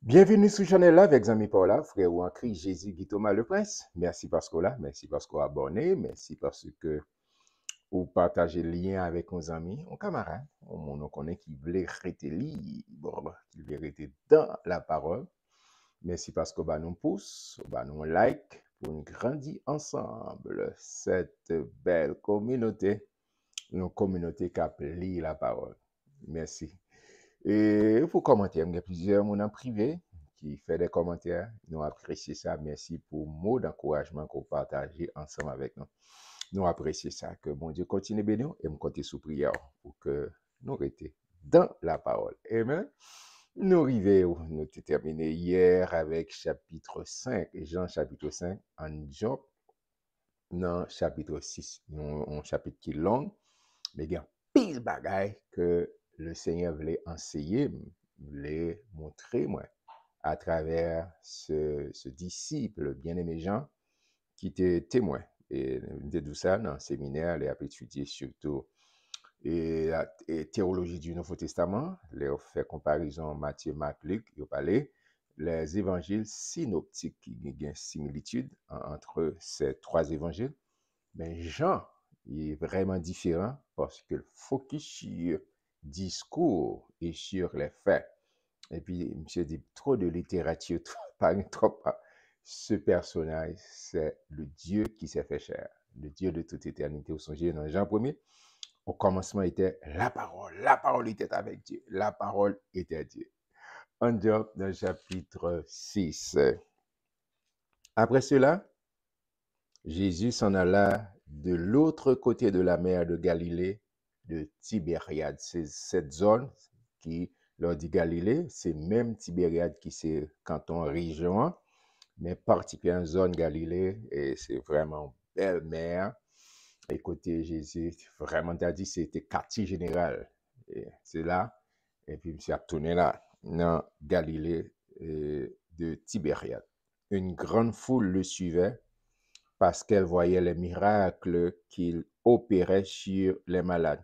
Bienvenue sur Chanel là avec Zami Paula, frère ou en Christ Jésus Guy Thomas le Prince. Merci parce que là, merci parce qu'on abonné, merci parce que vous partagez le lien avec nos amis, nos camarades, on connaît qui voulait rester libre, qui voulait rester dans la parole. Merci parce que bah nous pousse, bah nous like pour nous grandir ensemble cette belle communauté, une communauté qui a lu la parole. Merci. Et pour commenter, il y a plusieurs personnes en privé qui font des commentaires. Nous apprécions ça. Merci pour mots d'encouragement que vous partagez ensemble avec nous. Nous apprécions ça. Que bon Dieu continue de bénir et me compter sous prière pour que nous restions dans la parole. Amen. Nous arrivons, nous avons terminé hier avec chapitre 5, Jean chapitre 5, en Jean, dans chapitre 6. Un chapitre qui est long, mais il y a pile de bagaille que le Seigneur voulait enseigner, voulait montrer, moi, à travers ce disciple bien-aimé Jean, qui était témoin. Et de tout ça, dans le séminaire, il a étudié surtout la théologie du Nouveau Testament, il a fait comparaison Matthieu, Marc, Luc, il a parlé les évangiles synoptiques qui ont une similitude entre ces trois évangiles. Mais Jean, il est vraiment différent parce qu'il focus sur discours et sur les faits. Et puis, monsieur dit trop de littérature, trop. Ce personnage, c'est le Dieu qui s'est fait chair, le Dieu de toute éternité. Vous songez dans Jean 1er, au commencement était la parole était avec Dieu, la parole était Dieu. On Job dans le chapitre 6. Après cela, Jésus s'en alla de l'autre côté de la mer de Galilée, de Tibériade. C'est cette zone qui, leur dit Galilée, c'est même Tibériade qui c'est canton région, mais particulièrement zone Galilée, et c'est vraiment belle mer. Écoutez, Jésus, vraiment, t'as dit, c'était quartier général. Et c'est là, et puis, je suis retourné là, dans Galilée de Tibériade. Une grande foule le suivait parce qu'elle voyait les miracles qu'il opérait sur les malades.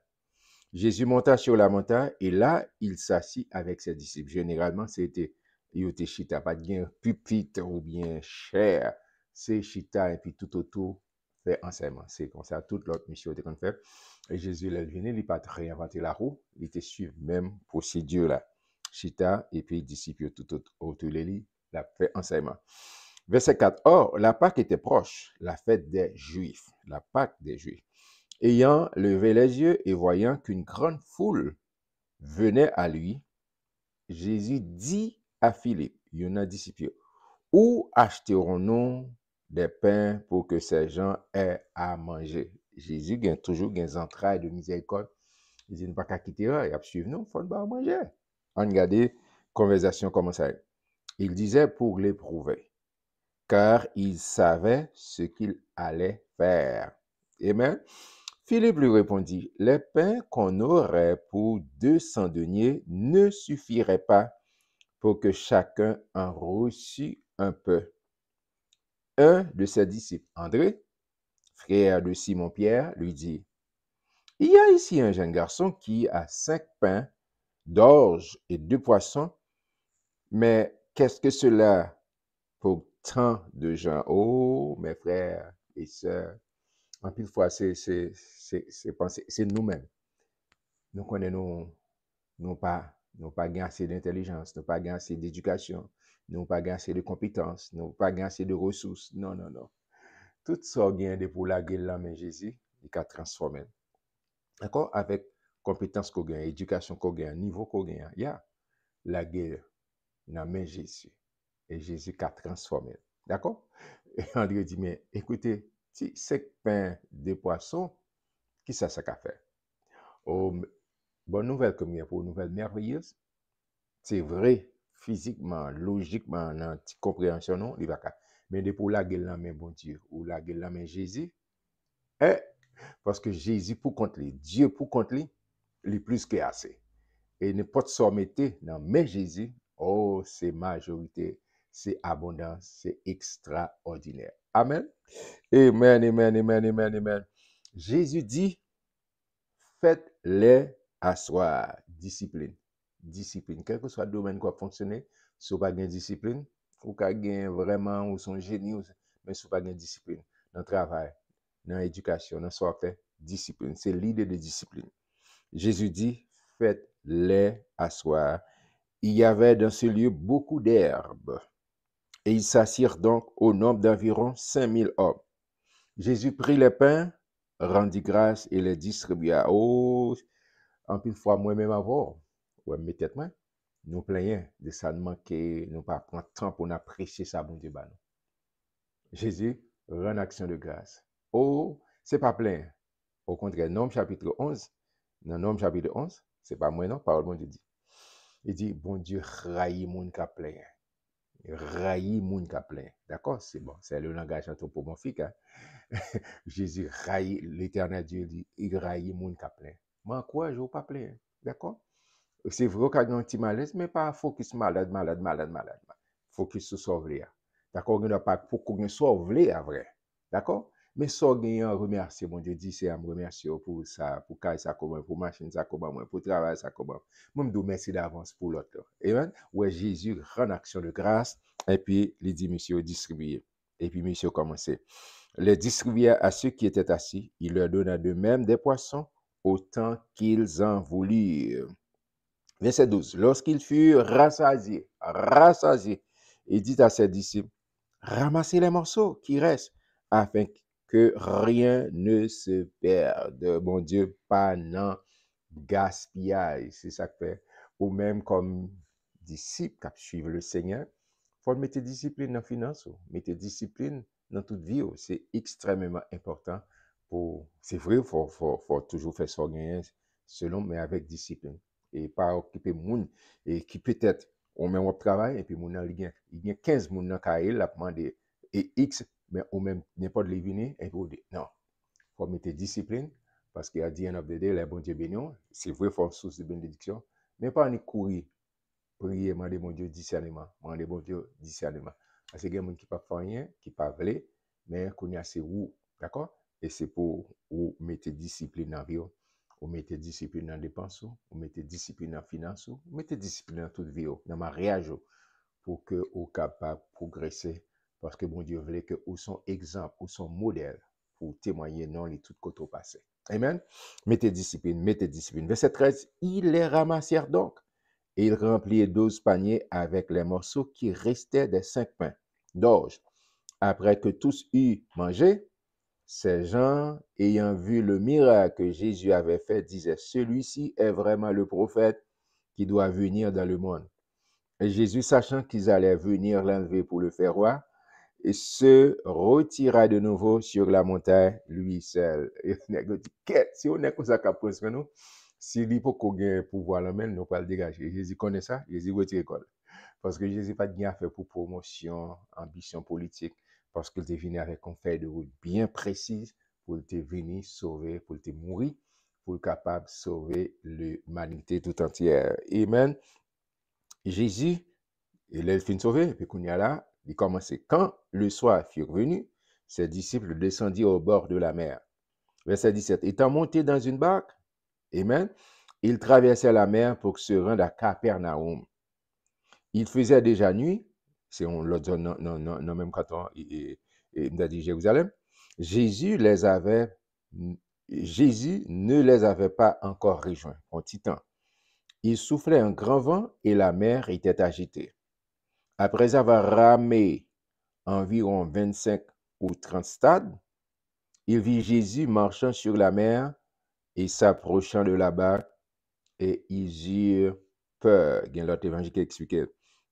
Jésus monta sur la montagne et là, il s'assit avec ses disciples. Généralement, c'était yote chita, pas bien pupitre ou bien chair. C'est chita et puis tout autour fait enseignement. C'est comme ça, toute l'autre mission était qu'on fait. Et Jésus, il est venu, il n'a pas réinventé la roue, il était suivi même procédure-là. Chita et puis disciples tout autour de lui, il a fait enseignement. Verset 4. Or, la Pâque était proche, la fête des Juifs, la Pâque des Juifs. Ayant levé les yeux et voyant qu'une grande foule venait à lui, Jésus dit à Philippe, il y en a disciple, où achèterons-nous des pains pour que ces gens aient à manger? Jésus gagne toujours des entrailles de miséricorde. Il dit, ne pas qu'à quitter, il a suivi nous, il faut pas manger. On regarde, conversation comme ça. Il disait pour l'éprouver, car il savait ce qu'il allait faire. Amen. Philippe lui répondit, les pains qu'on aurait pour 200 deniers ne suffiraient pas pour que chacun en reçût un peu. Un de ses disciples, André, frère de Simon-Pierre, lui dit, il y a ici un jeune garçon qui a 5 pains d'orge et 2 poissons, mais qu'est-ce que cela pour tant de gens? Oh, mes frères et sœurs, en pile fois, c'est nous-mêmes. Nous connaissons, nous pas assez d'intelligence, nous pas assez d'éducation, nous pas assez de compétences, nous pas assez de ressources. Non, non, non. Tout ça gain de pour la gueule là, mais Jésus, il a transformé. D'accord? Avec compétences qu'on gagne, éducation qu'on gagne, niveau qu'on gagne, il y a la gueule dans main Jésus. Et Jésus a transformé. D'accord? Et André dit, mais écoutez, si 5 pains, 2 poissons, qui ça a fait? Oh, bonne nouvelle comme il y a pour une nouvelle merveilleuse. C'est vrai, physiquement, logiquement, dans la compréhension, non, il va pas. Mais de pour la gueule la main, bon Dieu, ou la gueule la main Jésus, eh, parce que Jésus pour contre lui, Dieu pour contre lui, il est plus que assez. Et n'importe quoi mettez dans main Jésus, oh, c'est majorité, c'est abondance, c'est extraordinaire. Amen. Amen, amen, amen, amen, amen. Jésus dit, faites-les asseoir, discipline. discipline. Quel que soit le domaine qu'on fonctionner, si vous pas de discipline, ou qu'à vraiment, ou son génie, mais si vous pas de discipline, dans le travail, dans l'éducation, dans ce qu'on fait, discipline. C'est l'idée de discipline. Jésus dit, faites-les asseoir. Il y avait dans ce lieu beaucoup d'herbes, et ils s'assirent donc au nombre d'environ 5000 hommes. Jésus prit les pains, rendit grâce et les distribua. Oh, en plus fois moi-même avant, ouais, mes têtes, nous plaignons de ça de manquer, nous pas prendre temps pour apprécier ça, bon Dieu, bah non. Jésus rend action de grâce. Oh, c'est pas plein. Au contraire, Nom chapitre 11, dans Nom chapitre 11, c'est pas moi non, parole bon Dieu dit. Il dit, bon Dieu, raille moun ka plein. Raille moun ka plein. D'accord? C'est bon. C'est le langage anthropomorphique. Hein? Jésus raille, l'éternel Dieu dit, il raille moun ka plein. Moi, quoi, je pas plein. D'accord? C'est vrai qu'il y a un petit malaise, mais pas focus malade. Focus sur sauver. D'accord? On n'a pas pour qu'on sauve à vrai. D'accord? Mais ça, on remercie, mon Dieu, dit, c'est à me remercier pour ça, pour caille ça comment, pour machine ça comment, pour travail ça comment. Moi, je vous remercie d'avance pour l'autre. Amen? Ouais, Jésus rend action de grâce, et puis, il dit, monsieur, distribuez. Et puis, monsieur, commencez. Les distribuait à ceux qui étaient assis. Il leur donna de même des poissons, autant qu'ils en voulurent. Verset 12. Lorsqu'ils furent rassasiés, il dit à ses disciples, ramassez les morceaux qui restent, afin que rien ne se perde. Mon Dieu, pas non gaspillage. C'est ça que fait. Ou même comme disciples qui suivent le Seigneur, il faut mettre discipline dans la finance, mettre discipline dans toute vie. C'est extrêmement important. C'est vrai, il faut toujours faire ça selon, mais avec discipline. Et pas occuper moun et qui peut-être on met au travail et puis moun il y a 15 moun dans carré la demander et X mais ou même n'importe les venir et vous dire non faut mettre discipline parce qu'il y a the end of the day les bon Dieu béni c'est vrai faut source de bénédiction mais pas ni courir prier demander mon Dieu discernement demander bon Dieu discernement parce que il y a des gens qui pas faire rien qui pas veulent mais qu'on y a c'est où d'accord et c'est pour ou mettre discipline dans vie. Vous mettez discipline dans les dépenses, vous mettez discipline dans les finances, vous mettez discipline dans toute vie, dans le mariage, pour que vous soyez capable de progresser. Parce que bon Dieu voulait que vous soyez exemple, vous soyez modèle pour témoigner dans les tout côtés passés. Amen. Mettez discipline, mettez discipline. Verset 13, ils les ramassèrent donc. Et ils remplirent 12 paniers avec les morceaux qui restaient des 5 pains d'orge. Après que tous eurent mangé, ces gens, ayant vu le miracle que Jésus avait fait, disaient, celui-ci est vraiment le prophète qui doit venir dans le monde. Et Jésus, sachant qu'ils allaient venir l'enlever pour le faire roi, et se retira de nouveau sur la montagne, lui seul. Et si on est comme ça, nous, si il faut qu'on ait pouvoir la nous pas le dégager. Jésus connaît ça, Jésus retire l'école. Parce que Jésus n'a pas de bien fait pour promotion, ambition politique, parce qu'il est venu avec une feuille de route bien précise pour te venir sauver, pour te mourir, pour être capable de sauver l'humanité tout entière. Amen. Jésus, il est fini sauvé, et puis qu'on y a là, il commençait. Quand le soir fut revenu, ses disciples descendirent au bord de la mer. Verset 17. Étant montés dans une barque, amen, ils traversaient la mer pour se rendre à Capernaum. Il faisait déjà nuit, c'est l'autre zone, non, même canton, et dit Jérusalem. Jésus ne les avait pas encore rejoints, en titan. Il soufflait un grand vent et la mer était agitée. Après avoir ramé environ 25 ou 30 stades, il vit Jésus marchant sur la mer et s'approchant de la barque et ils eurent peur. Il y a l'autre évangile qui expliquait.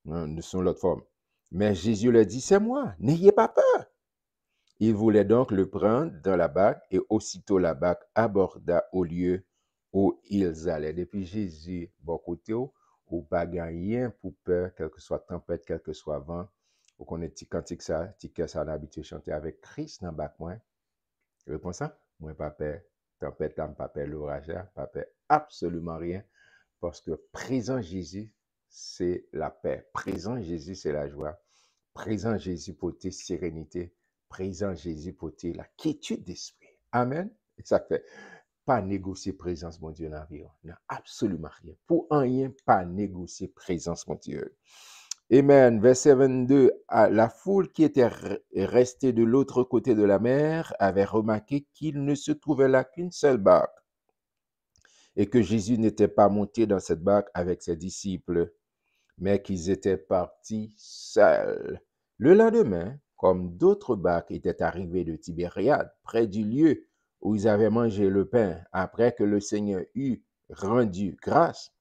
Nous sommes l'autre forme. Mais Jésus leur dit, c'est moi, n'ayez pas peur. Il voulait donc le prendre dans la barque et aussitôt la barque aborda au lieu où ils allaient. Depuis Jésus, bon côté, ou pas rien pour peur, quelle que soit tempête, quel que soit vent. Ou qu'on ait petit cantique ça, petit cœur ça, on a habitué à chanter avec Christ dans la barque, moi. Réponds ça, moi pas peur, tempête, pas peur, l'orage, pas peur, absolument rien. Parce que présent Jésus, c'est la paix. Présent Jésus, c'est la joie. Présent Jésus, porter sérénité. Présent Jésus, porter la quiétude d'esprit. Amen. Et ça fait. pas négocier présence, mon Dieu, dans la vie. Non, absolument rien. Pour rien, pas négocier présence, mon Dieu. Amen. Verset 22. La foule qui était restée de l'autre côté de la mer avait remarqué qu'il ne se trouvait là qu'une seule barque et que Jésus n'était pas monté dans cette barque avec ses disciples, mais qu'ils étaient partis seuls. Le lendemain, comme d'autres barques étaient arrivées de Tibériade, près du lieu où ils avaient mangé le pain après que le Seigneur eut rendu grâce,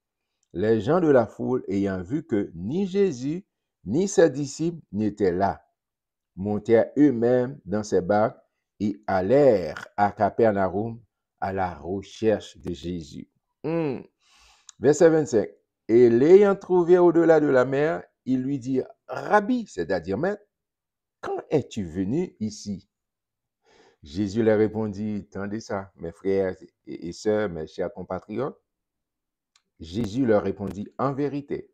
les gens de la foule, ayant vu que ni Jésus ni ses disciples n'étaient là, montèrent eux-mêmes dans ces barques et allèrent à Capernaum à la recherche de Jésus. Verset 25. Et l'ayant trouvé au-delà de la mer, ils lui dirent, Rabbi, c'est-à-dire maître, quand es-tu venu ici? Jésus leur répondit, tendez ça, mes frères et sœurs, mes chers compatriotes. Jésus leur répondit, en vérité,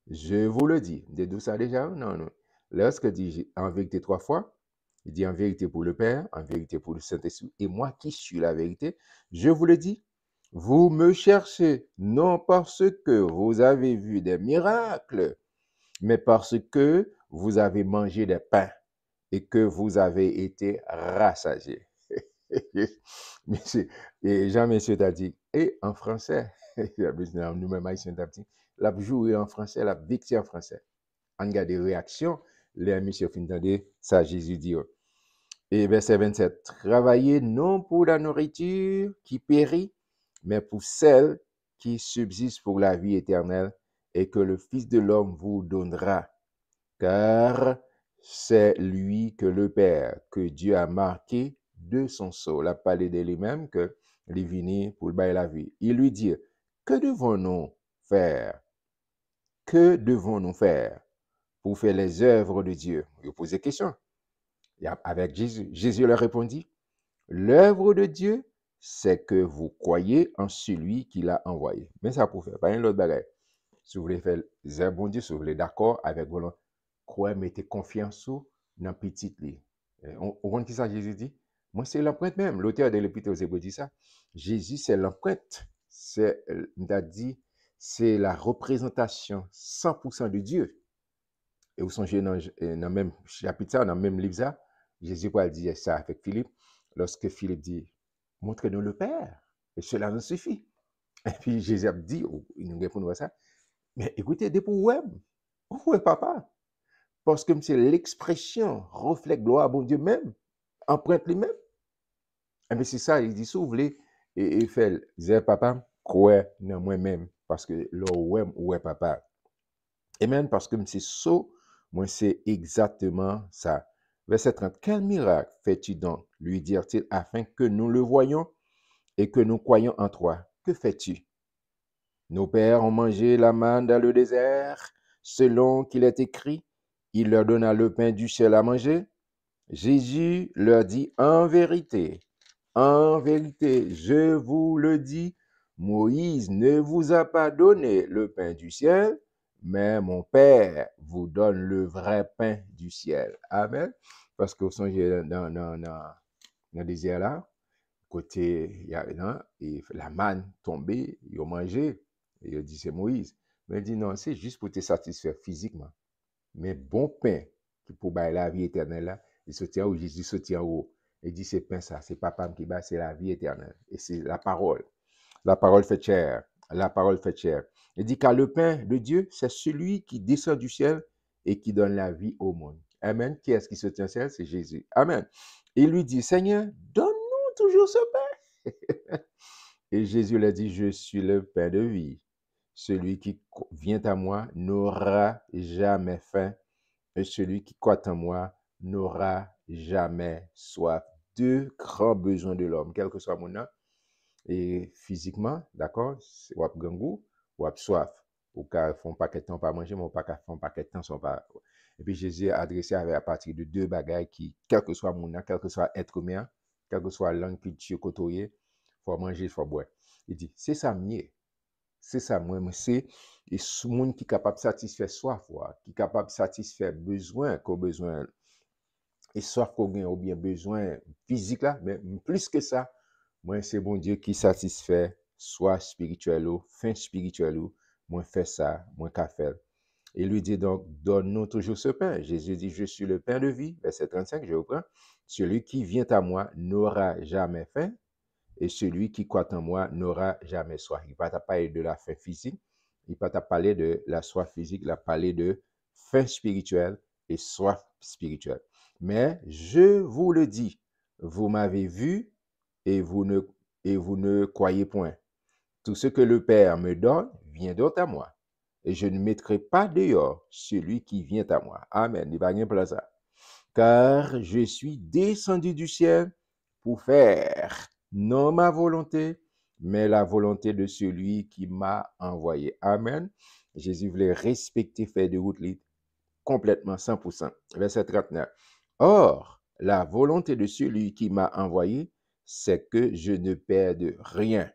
je vous le dis. Vous dites ça déjà? Non, non. Lorsque dit en vérité 3 fois, il dit en vérité pour le Père, en vérité pour le Saint-Esprit, et moi qui suis la vérité, je vous le dis, vous me cherchez non parce que vous avez vu des miracles, mais parce que vous avez mangé des pains et que vous avez été rassasiés. Et Jean-Monsieur t'a dit, et en français, nous-mêmes haïtiens t'a dit, la joué en français, la victime en français. On a des réactions, les monsieur fin entendez ça Jésus dit. Et verset 27, travaillez non pour la nourriture qui périt, mais pour celle qui subsiste pour la vie éternelle et que le Fils de l'homme vous donnera. Car c'est lui que le Père, que Dieu a marqué de son sceau. Il a parlé de lui-même que il est venu pour le bailler la vie. Il lui dit, que devons-nous faire? Que devons-nous faire pour faire les œuvres de Dieu? Il pose des questions. Avec Jésus. Jésus leur répondit, l'œuvre de Dieu, c'est que vous croyez en celui qui l'a envoyé. Mais ça pour faire, pas une autre bagaille. Si vous voulez faire les œuvres de Dieu, si vous voulez d'accord avec vous, croyez, mettez confiance dans petit lit. On voit qui ça Jésus dit? Moi, c'est l'empreinte même. L'auteur de l'Épître aux Hébreux dit ça. Jésus, c'est l'empreinte. C'est, dit, c'est la représentation 100% de Dieu. Et vous songez dans le même chapitre, dans le même livre, ça, Jésus va dire ça avec Philippe, lorsque Philippe dit, montrez-nous le Père, et cela nous suffit. Et puis Jésus a dit, il nous répond à ça, mais écoutez, depuis où est papa? Parce que c'est l'expression, reflète gloire à bon Dieu même, empreinte lui-même. Et bien c'est ça, il dit, si vous voulez, et il fait, disait papa, quoi, non, moi-même, parce que là, où est papa? Et même parce que c'est ça, moi, c'est exactement ça. Verset 30. Quel miracle fais-tu donc, lui dirent-ils, afin que nous le voyions et que nous croyions en toi? Que fais-tu? Nos pères ont mangé la manne dans le désert, selon qu'il est écrit, il leur donna le pain du ciel à manger. Jésus leur dit, en vérité, je vous le dis, Moïse ne vous a pas donné le pain du ciel, mais mon Père vous donne le vrai pain du ciel. Amen. Parce que vous songez dans le désert là, côté, il y a et la manne tombée, ils ont mangé. Et il dit, c'est Moïse. Mais il dit, non, c'est juste pour te satisfaire physiquement. Mais bon pain, qui pour bailler la vie éternelle là, il se tient où Jésus se tient haut. Il dit, c'est pain ça, c'est papa qui bat, c'est la vie éternelle. Et c'est la parole. La parole fait chair. La parole fait chair. Il dit, car le pain de Dieu, c'est celui qui descend du ciel et qui donne la vie au monde. Amen. Qui est-ce qui se tient au ciel? C'est Jésus. Amen. Il lui dit, Seigneur, donne-nous toujours ce pain. Et Jésus lui dit, je suis le pain de vie. Celui qui vient à moi n'aura jamais faim, et celui qui croit en moi n'aura jamais soif. Deux grands besoins de l'homme, quel que soit mon âme, et physiquement, d'accord, ou ap gangou, ou ap soif, ou ka font paquet de temps pas manger, mais ou pas ka font paquet de temps sont pas. Et puis Jésus a adressé à partir de deux bagailles qui, quel que soit mon âme, quel que soit être humain, quel que soit langue culture côtoyer, faut manger, faut boire. Il dit, c'est ça mieux. C'est ça, moi, c'est ce monde qui est capable de satisfaire soif, qui est capable de satisfaire besoin, qu'au besoin. et soif qu'on gagne ou bien besoin physique là, mais plus que ça, moi, c'est bon Dieu qui satisfait soit spirituel ou fin spirituel ou, moi, fais ça, moi, qu'a fait. Il lui dit donc, donne-nous toujours ce pain. Jésus dit, je suis le pain de vie. Verset 35, je reprends. Celui qui vient à moi n'aura jamais faim et celui qui croit en moi n'aura jamais soif. Il ne va pas parler de la faim physique, il ne va pas parler de la soif physique, il va parler de faim spirituelle et soif spirituelle. Mais je vous le dis, vous m'avez vu et vous ne croyez point. Tout ce que le Père me donne vient d'autre à moi. Et je ne mettrai pas dehors celui qui vient à moi. Amen. Il va rien pour ça. Car je suis descendu du ciel pour faire non ma volonté, mais la volonté de celui qui m'a envoyé. Amen. Jésus voulait respecter fait de route complètement 100%. Verset 39. Or, la volonté de celui qui m'a envoyé, c'est que je ne perde rien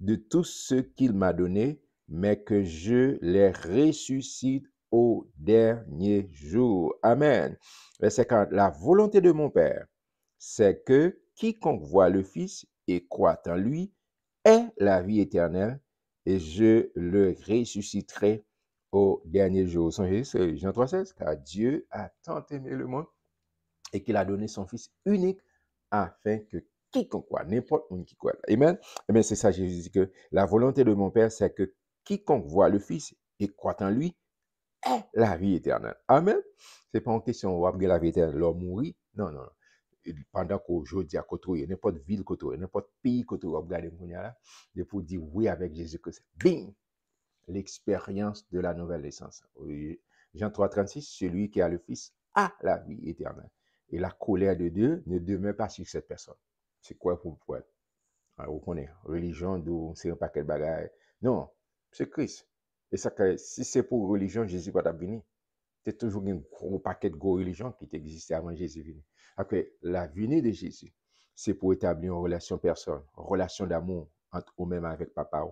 de tout ce qu'il m'a donné, mais que je les ressuscite au dernier jour. Amen. Verset 40. La volonté de mon Père, c'est que quiconque voit le Fils et croit en lui ait la vie éternelle, et je le ressusciterai au dernier jour. Songez, c'est Jean 3,16, car Dieu a tant aimé le monde et qu'il a donné son Fils unique afin que quiconque croit, n'importe qui croit. Amen. Amen. C'est ça, Jésus dit que la volonté de mon Père, c'est que quiconque voit le Fils et croit en lui ait la vie éternelle. Amen. C'est pas une question où la vie éternelle, l'homme mourit. Non, non, non. Pendant qu'aujourd'hui, à côté, n'importe ville côté, n'importe pays côté, on regarde de pour dire oui avec Jésus-Christ. Bing! L'expérience de la nouvelle naissance. Jean 3,36, celui qui a le Fils a la vie éternelle. Et la colère de Dieu ne demeure pas sur cette personne. C'est quoi pour vous? Vous connaissez, religion, d'où c'est un paquet de bagages. Non, c'est Christ. Et ça, si c'est pour religion, Jésus va venir. C'est toujours un gros paquet de gros religions qui existait avant Jésus venir. Après, la venue de Jésus, c'est pour établir une relation personne, une relation d'amour entre vous-même avec papa,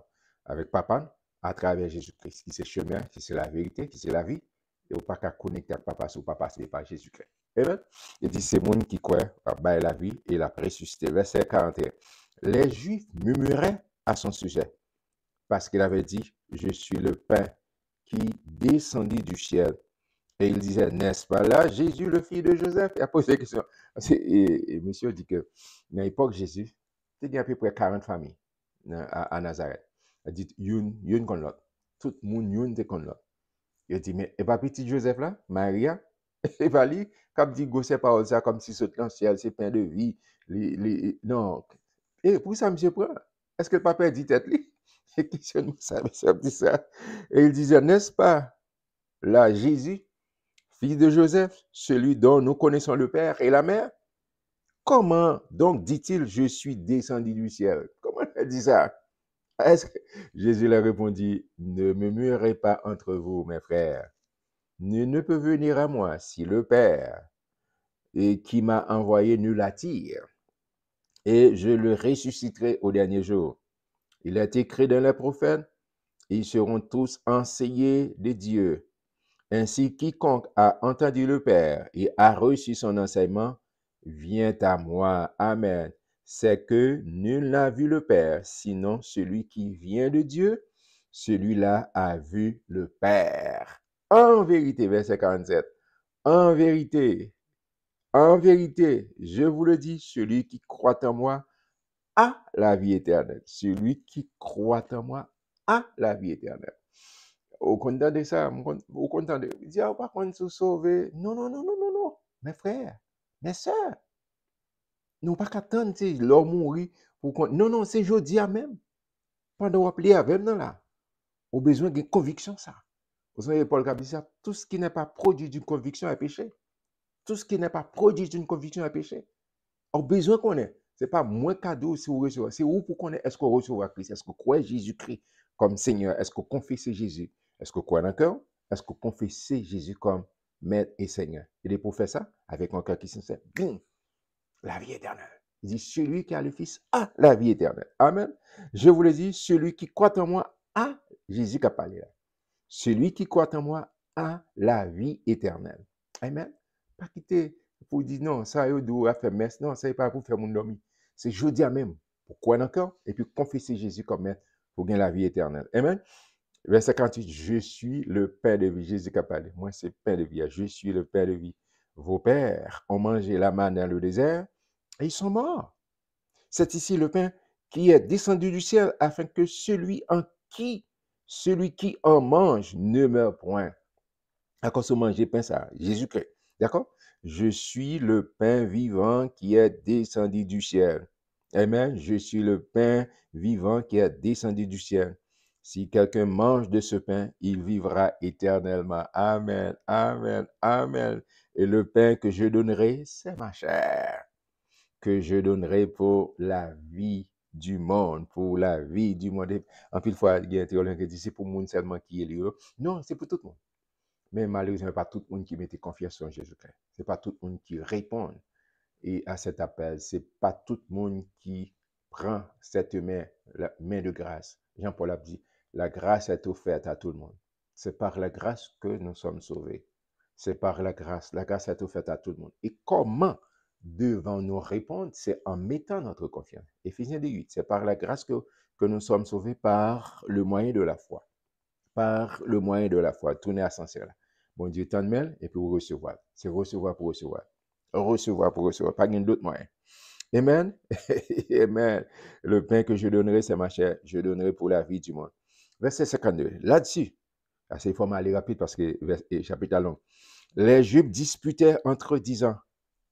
à travers Jésus-Christ, qui c'est le chemin, qui c'est la vérité, qui c'est la vie. Et vous pas qu'à connecter avec papa, si papa, c'est pas Jésus-Christ. Amen. Il dit, c'est monde qui croit à la vie et la ressuscité. Verset 41. Les Juifs murmuraient à son sujet, parce qu'il avait dit, je suis le pain qui descendit du ciel. Et il disait, n'est-ce pas là, Jésus, le fils de Joseph? Il a posé la question. Et monsieur dit que, dans l'époque de Jésus, il y a à peu près 40 familles à Nazareth. Il dit, une comme l'autre. Tout le monde, une comme l'autre. Il dit, mais, et pas petit Joseph là, Maria, et pas lui, comme dit, gosse parole ça, comme si ce dans le ciel, c'est plein de vie. Non. Et pour ça, monsieur prend. Est-ce que le papa dit tête lui? Et questionne ça, monsieur dit ça. Et il disait, n'est-ce pas là, Jésus, fils de Joseph, celui dont nous connaissons le Père et la Mère? Comment donc dit-il, je suis descendu du ciel? Comment il dit ça? Jésus leur répondit, ne murmurez pas entre vous, mes frères. Nul ne peut venir à moi si le Père et qui m'a envoyé ne l'attire, et je le ressusciterai au dernier jour. Il est écrit dans les prophètes, ils seront tous enseignés de Dieu. Ainsi, quiconque a entendu le Père et a reçu son enseignement, vient à moi. Amen. C'est que nul n'a vu le Père, sinon celui qui vient de Dieu, celui-là a vu le Père. En vérité, verset 47, en vérité, je vous le dis, celui qui croit en moi a la vie éternelle. Celui qui croit en moi a la vie éternelle. Au content de ça, au content de dire, ah, par contre, se sauver. Non, non, non, non, non, non. Mes frères, mes sœurs, nous pas qu'attendre, tu sais, leur mourir pour qu'on. Non, non, c'est jeudi à même. Pendant qu'on plie avec nous là. Au besoin d'une conviction, ça. Vous savez, Paul a dit ça, tout ce qui n'est pas produit d'une conviction est péché. Tout ce qui n'est pas produit d'une conviction est péché. Au besoin qu'on ait. Ce n'est pas moins cadeau si vous recevez. C'est où pour qu'on ait. Est-ce qu'on reçoit Christ? Est-ce qu'on croit Jésus-Christ comme Seigneur? Est-ce qu'on confesse Jésus? Est-ce qu'on croit dans le cœur? Est-ce qu'on confesse Jésus comme Maître et Seigneur? Et pour faire ça, avec un cœur qui sincère, bing, la vie éternelle. Il dit, celui qui a le Fils a la vie éternelle. Amen. Je vous le dis, celui qui croit en moi a, Jésus qui a parlé là. Celui qui croit en moi a la vie éternelle. Amen. Pas quitter Pour dire non, ça, il doit faire messe. Non, ça n'est pas pour faire mon dormir. C'est jeudi à même. Pour croire encore et puis confesser Jésus comme maître pour gagner la vie éternelle. Amen. Verset 48, je suis le Père de vie. Jésus qui a parlé. Moi, c'est Père de vie. Je suis le Père de vie. Vos pères ont mangé la manne dans le désert et ils sont morts. C'est ici le pain qui est descendu du ciel afin que celui qui en mange ne meure point. À cause de manger pain, ça, Jésus-Christ. D'accord? Je suis le pain vivant qui est descendu du ciel. Amen. Je suis le pain vivant qui est descendu du ciel. Si quelqu'un mange de ce pain, il vivra éternellement. Amen. Amen. Amen. Et le pain que je donnerai, c'est ma chair que je donnerai pour la vie du monde, pour la vie du monde. En pile fois, il y a un théologien qui dit c'est pour le monde seulement qui est libre. Non, c'est pour tout le monde. Mais malheureusement, pas tout le monde qui mettait confiance en Jésus-Christ. C'est pas tout le monde qui répond et à cet appel. C'est pas tout le monde qui prend cette main, la main de grâce. Jean-Paul a dit, la grâce est offerte à tout le monde. C'est par la grâce que nous sommes sauvés. C'est par la grâce. La grâce est offerte à tout le monde. Et comment devons-nous répondre? C'est en mettant notre confiance. Éphésiens 8, c'est par la grâce que nous sommes sauvés par le moyen de la foi. Par le moyen de la foi. Tournez à sens là. Bon Dieu t'en mêle et puis vous recevoir. C'est recevoir pour recevoir. Recevoir pour recevoir. Pas d'autre moyen. Amen. Amen. Le pain que je donnerai, c'est ma chair. Je donnerai pour la vie du monde. Verset 52. Là-dessus, il faut m'aller rapide parce que chapitre long. Les Juifs disputaient entre disant,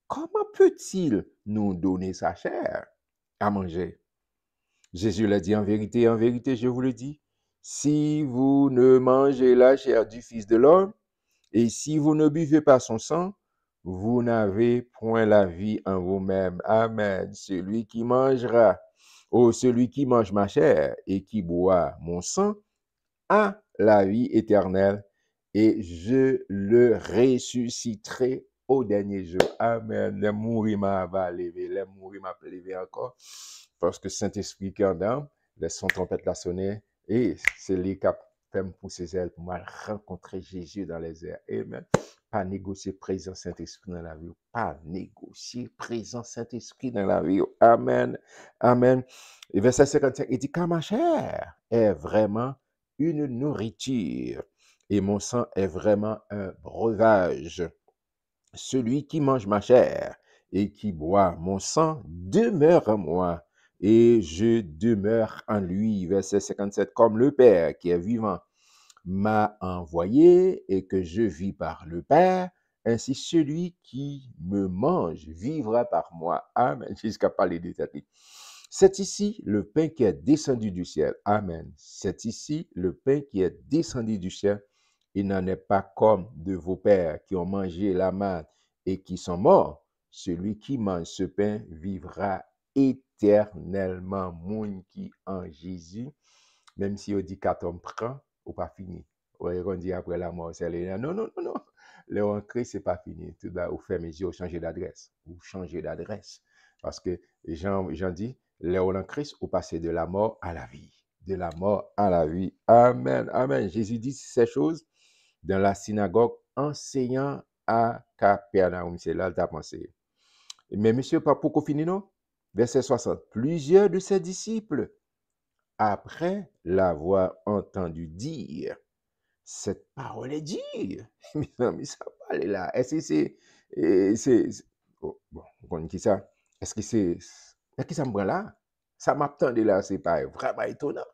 comment peut-il nous donner sa chair à manger? Jésus l'a dit, en vérité, je vous le dis, si vous ne mangez la chair du Fils de l'homme, et si vous ne buvez pas son sang, vous n'avez point la vie en vous-même. Amen. Celui qui mangera, celui qui mange ma chair et qui boit mon sang, a la vie éternelle, et je le ressusciterai au dernier jour. Amen. Les mourir m'a va lever, les mourir m'a lever encore, parce que Saint-Esprit qui est en dedans, les sons trompettes la sonner, et c'est les cap fait me pousser ses ailes pour mal rencontrer Jésus dans les airs. Amen. Pas négocier présent Saint-Esprit dans la vie. Pas négocier présent Saint-Esprit dans la vie. Amen. Amen. Et verset 55, il dit, car ma chair est vraiment une nourriture et mon sang est vraiment un breuvage. Celui qui mange ma chair et qui boit mon sang demeure en moi et je demeure en lui. Verset 57, comme le Père qui est vivant m'a envoyé et que je vis par le Père, ainsi celui qui me mange vivra par moi. Amen. Jusqu'à parler de tête. C'est ici le pain qui est descendu du ciel. Amen. C'est ici le pain qui est descendu du ciel. Il n'en est pas comme de vos pères qui ont mangé la manne et qui sont morts. Celui qui mange ce pain vivra éternellement. Moun qui en Jésus, même si on dit qu'à ton prend, ou pas fini. On dit après la mort, c'est les... Non, non, non, non. Le en Christ, c'est pas fini. Tout là, vous fermez les yeux, vous changez d'adresse. Vous changez d'adresse. Parce que Jean dit, le en Christ, vous passez de la mort à la vie. De la mort à la vie. Amen. Amen. Jésus dit ces choses dans la synagogue, enseignant à Capernaum. C'est là que tu as pensé. Mais monsieur, pas pour qu'on finisse, non? Verset 60. Plusieurs de ses disciples, après l'avoir entendu dire, cette parole est dure. Mais ça parle là. Est-ce que oh, bon, on connaît qui ça? Est-ce que est-ce que ça me prend là? Ça m'attendait là, c'est pas vraiment étonnant.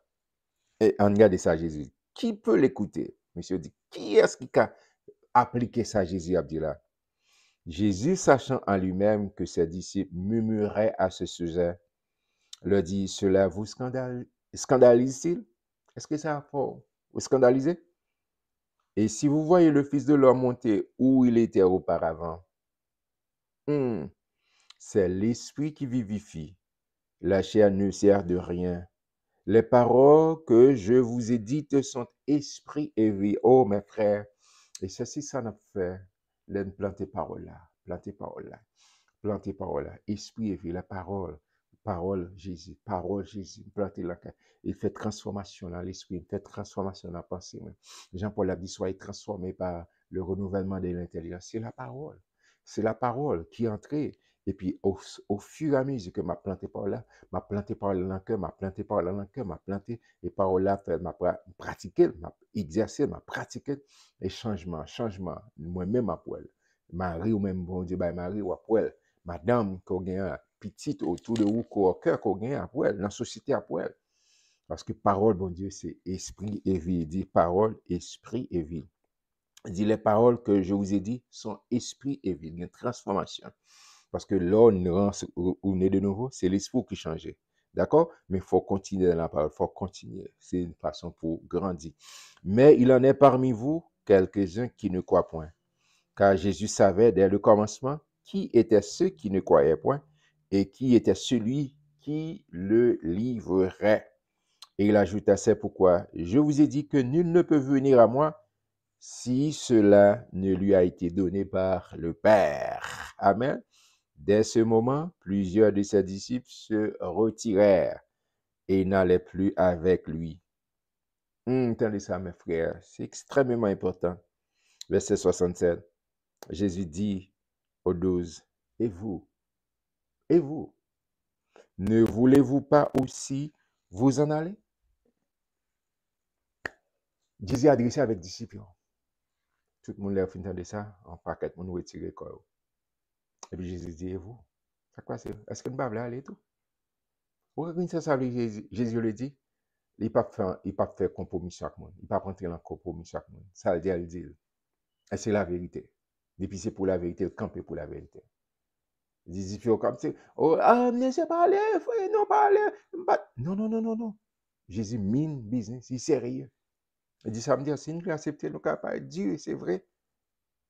Et on regarde ça, Jésus. Qui peut l'écouter? Monsieur dit, qui est-ce qui a appliqué ça, Jésus a dit là? Jésus, sachant en lui-même que ses disciples murmuraient à ce sujet, leur dit, cela vous scandalise-t-il? Est-ce que ça faut vous scandaliser? Et si vous voyez le Fils de l'homme monter où il était auparavant, c'est l'Esprit qui vivifie. La chair ne sert de rien. Les paroles que je vous ai dites sont esprit et vie. Oh, mes frères, et ceci, ça n'a fait. Planter parole là, planter parole là, planter parole là. Esprit et vie, la parole. Parole Jésus, planter là. Il fait transformation dans l'esprit, il fait transformation dans la pensée. Jean-Paul a dit, soyez transformés par le renouvellement de l'intelligence. C'est la parole. C'est la parole qui est entrée. Et puis, au fur et à mesure que m'a planté par là, m'a planté par là dans le cœur, m'a planté par là dans le cœur, m'a planté, et par là, m'a pratiqué, m'a exercé, m'a pratiqué, et changement, moi-même à poil. Marie ou même, bon Dieu, bah, Marie ou à poil, madame, qu'on gagne, petite autour de vous, qu'on cœur, qu'on gagne à poil, dans la société à poil. Parce que parole, bon Dieu, c'est esprit et vie. Il dit parole, esprit et vie. Il dit les paroles que je vous ai dit sont esprit et vie. Il y a une transformation. Parce que là, on est de nouveau, c'est l'esprit qui change. D'accord? Mais il faut continuer dans la parole, il faut continuer. C'est une façon pour grandir. Mais il en est parmi vous quelques-uns qui ne croient point. Car Jésus savait dès le commencement qui étaient ceux qui ne croyaient point et qui était celui qui le livrerait. Et il ajouta, c'est pourquoi je vous ai dit que nul ne peut venir à moi si cela ne lui a été donné par le Père. Amen. Dès ce moment, plusieurs de ses disciples se retirèrent et n'allaient plus avec lui. Entendez ça, mes frères, c'est extrêmement important. Verset 67, Jésus dit aux 12, et vous, ne voulez-vous pas aussi vous en aller? Jésus a adressé avec disciples. Tout le monde l'a fait entendre ça, en paquet, on retire quoi. Et puis Jésus dit, et vous? C'est quoi, est-ce que nous ne pouvons aller tout? Vous regardez ça, Jésus le dit, il ne pas faire compromis chaque monde. Il ne pas rentrer dans compromis chaque monde. Ça veut dire, il dit, et c'est la vérité. Depuis c'est pour la vérité, il campe pour la vérité. Il dit, il faut comme oh, ah, mais c'est pas aller, non, pas aller. Non, non, non, non, non. Jésus mine business, il est sérieux. Il dit, ça me dit, si nous acceptons, nous pas Dieu, c'est vrai.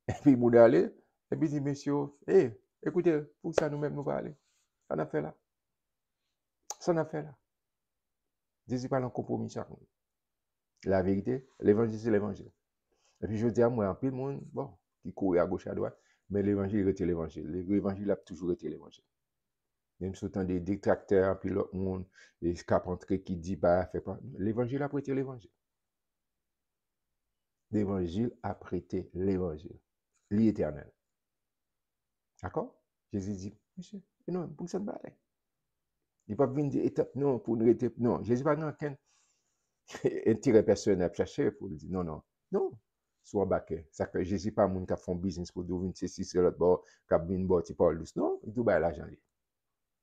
Et puis, il m'a aller, et puis il dit, monsieur, hey, écoutez, pour ça, nous-mêmes, nous allons aller. Ça n'a fait là. Ça n'a fait là. Jésus parle en compromis chaque monde. La vérité, l'évangile, c'est l'évangile. Et puis je dis à moi, un peu de monde, bon, qui court à gauche, à droite, mais l'évangile était l'évangile. L'évangile a toujours été l'évangile. Même si autant des détracteurs, puis l'autre monde, des carpentiers qui disent pas, fait pas. L'évangile a prêté l'évangile. L'évangile a prêté l'évangile. L'éternel. D'accord? Jésus dit, monsieur, non, pour ça ne va aller. Il ne peut pas venir dire étape, non, pour une étape, non. Jésus va dans quel intérêt personnel chercher pour dire, non, non, non. Soit baquet. Ça que Jésus pas moun qui font business pour devenir ceci, c'est l'autre bord, qui a bien bord, tu parles douce. Non, il doit l'argent.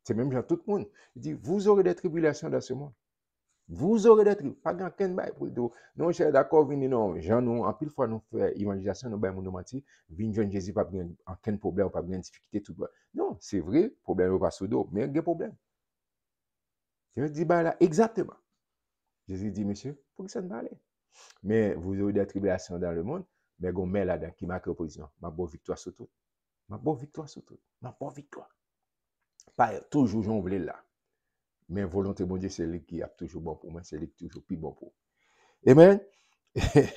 C'est même genre tout le monde. Il dit, vous aurez des tribulations dans ce monde. Vous aurez des tribulations. Pas grand ken bail pour dire, non, je suis d'accord, venez, non. Jean, nous, en pile fois, nous faisons évangélisation, nous bail, nous menti, venez jeune Jésus, pas bien, aucun problème, pas bien difficulté, tout. Non, c'est vrai, problème, pas sous dos, mais il y a un problème. Je dis, bah là, exactement. Jésus dit, monsieur, pour que ça ne va aller. Mais vous aurez des tribulations dans le monde, mais vous met là-dedans qui marque opposition. Ma bonne victoire sur tout. Ma bonne victoire sur tout. Ma bonne victoire. Pas toujours j'en voulais là. Mais volonté bon Dieu, c'est lui qui a toujours bon pour moi, c'est lui qui est toujours plus bon pour. Amen.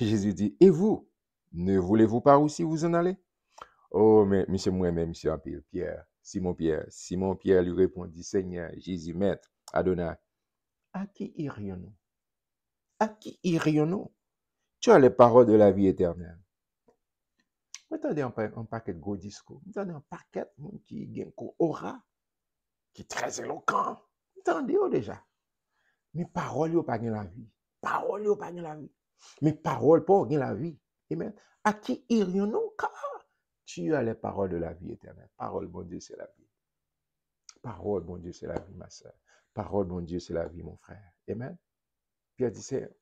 Jésus dit, et vous, ne voulez-vous pas aussi vous en aller? Oh, mais monsieur moi-même, monsieur Pierre, Simon Pierre lui répondit, Seigneur, Jésus, Maître, Adonai, à qui irions-nous? À qui irions-nous? Tu as les paroles de la vie éternelle. Attendez un paquet de gros discours. Attendez un paquet qui gagne aura, qui est très éloquent. Attendez déjà. Mais paroles n'ont pas la vie. Paroles n'ont pas la vie. Mais paroles pas la vie. Amen. À qui irions-nous? Car tu as les paroles de la vie éternelle. Parole, bon Dieu, c'est la vie. Parole, bon Dieu, c'est la vie, ma soeur. Parole, bon Dieu, c'est la vie, mon frère. Amen. Pierre dit, c'est...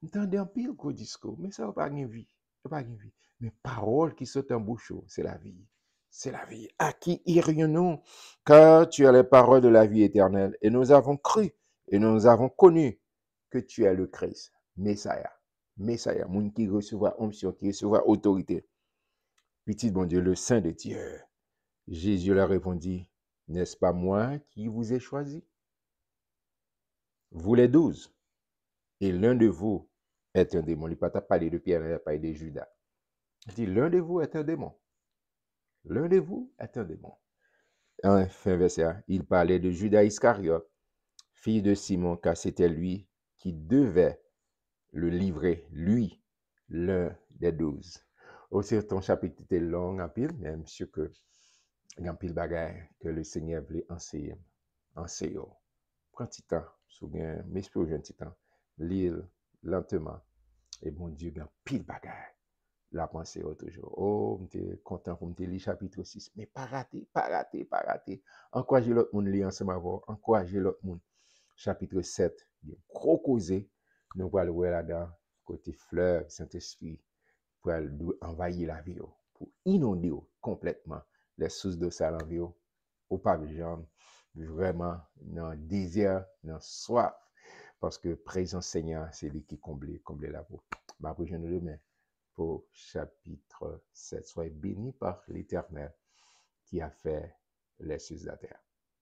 Attendez un pire gros discours. Mais ça n'a pas de vie. Pas une vie. Mais parole qui saute en bouche, c'est la vie. C'est la vie. À qui irions-nous? Car tu as les paroles de la vie éternelle. Et nous avons cru et nous avons connu que tu es le Christ, Messiah. Messiah, moun qui recevra onction, qui recevra autorité. Petit bon Dieu, le Saint de Dieu. Jésus leur répondit, n'est-ce pas moi qui vous ai choisi? Vous les 12. Et l'un de vous est un démon. Il n'a pas parlé de Pierre, il n'a pas parlé de Judas. Il dit, l'un de vous est un démon. L'un de vous est un démon. Enfin, verset 1, il parlait de Judas Iscariote, fils de Simon, car c'était lui qui devait le livrer, lui, l'un des 12. Aussi, ton chapitre était long en pile, mais sûr que il y a un pile bagaille que le Seigneur voulait enseigner. Enseigner. Prends petit temps, souviens, m'esprit un petit temps. Lire lentement. Et mon Dieu, il y a un pile bagaille. La pensée toujours. Oh, je suis content pour me lire chapitre 6. Mais pas rater, pas rater, pas rater. Encouragez l'autre monde à lire ensemble avec. Encouragez l'autre monde. Chapitre 7, il y a gros causé. Nous allons voir là-dedans, côté fleuve, Saint-Esprit, pour envahir la vie, pour inonder complètement les sources de ça en vie, au pas besoin vraiment dans désir, dans soif, parce que présence Seigneur, c'est lui qui comble la peau. Ma prochaine demain pour chapitre 7. Soyez bénis par l'Éternel qui a fait les cieux de la terre.